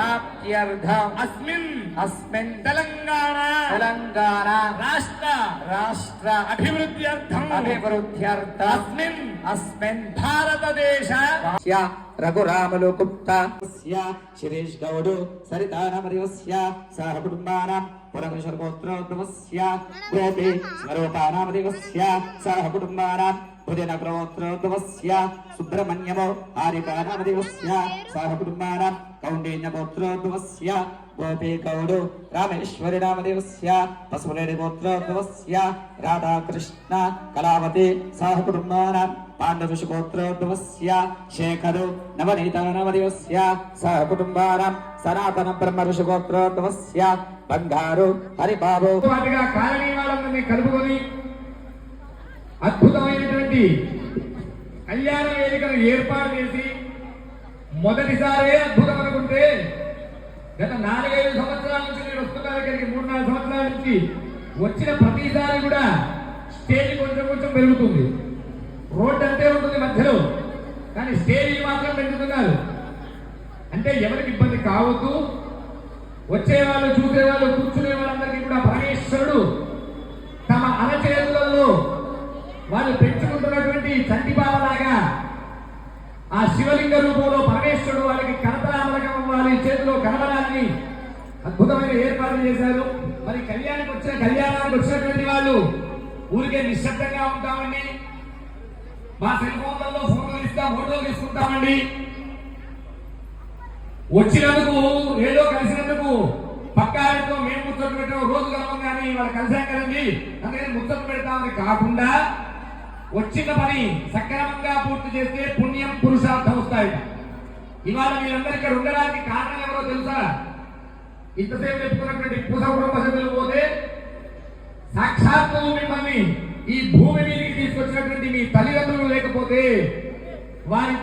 प्राप्त्यर्थम अस्मिन् तेलंगाना राष्ट्र अभिवृद्ध्यर्थम अस्मिन् भारतदेश रघुरामलु गुप्ता शिरीष गौड़ सरिता नामदेवस्य सह कुटुंबानां पुरंदरगोत्रोद्भवस्य गोपी स्वरूपा नामदेवस्य सह कुटुंबानां भुजनगोत्रोद्भवस्य सुब्रह्मण्यमो आरिका नामदेवस्य सह कुटुंबानां कौंडिन्यगोत्रोद्भवस्य गोपी गौड़ रामेश्वरी नामदेवस्य पशुपतिगोत्रोद्भवस्य राधाकृष्ण कलावती सह कुटुंबानां पांडवशुगोत्रोद्भवस्य शेखर नवनीता नामदेवस्य सह कुटुंबानां सनातन ब्रह्म ऋषिगोत्रोद्भवस्य బంగారు హరిబాబు వాటిగా కాలనీ వాళ్ళందరినీ కలుపుకొని అద్భుతమైనటువంటి కళ్యాణ వేదికను ఏర్పాటు చేసి మొదటిసారి అద్భుతం అనుకుంటే గత 4-5 సంవత్సరాల నుంచి నేను వస్తున్నాను ఇక్కడికి 3-4 సంవత్సరాల నుంచి వచ్చిన ప్రతిసారి కూడా స్టేజ్ కొంచెం కొంచెం పెరుగుతుంది. రోడ్ అంతే ఉంటుంది మధ్యలో, కానీ స్టేజ్ మాత్రం పెంచుతున్నారు. అంటే ఎవరికి ఇబ్బంది కావద్దు, వచ్చేవాళ్ళు చూసేవాళ్ళు కూర్చునే వాళ్ళందరికీ కూడా పరమేశ్వరుడు తమ అరచేతులలో వాళ్ళు పెంచుకుంటున్నటువంటి చంటిబావలాగా ఆ శివలింగ రూపంలో పరమేశ్వరుడు వాళ్ళకి కనతరామలకం వాళ్ళ చేతిలో కనబడాలని అద్భుతమైన ఏర్పాట్లు చేశారు. మరి కళ్యాణానికి వచ్చినటువంటి వాళ్ళు ఊరికే నిశ్శబ్దంగా ఉంటామండి, మా సెల్ ఫోన్లలో ఫోటోలు తీసుకుంటామండి, వచ్చినందుకు ఏదో కలిసినందుకు పక్కాలతో మేము ముచ్చట్లు పెట్టాం, రోజు కలవం కానీ వాళ్ళు కలిసాం కదండి అందుకని ముచ్చట్లు పెడతామని కాకుండా వచ్చిన పని సక్రమంగా పూర్తి చేస్తే పుణ్యం పురుషార్థం వస్తాయి. ఇవాళ మీరందరూ ఇక్కడ ఉండడానికి కారణం ఎవరో తెలుసా? ఇంతసేపు చెప్పుకున్నటువంటి పూస కుటుంబ సభ్యులు పోతే సాక్షాత్తు మిమ్మల్ని ఈ భూమి మీదకి తీసుకొచ్చినటువంటి మీ తల్లిదండ్రులు లేకపోతే వారి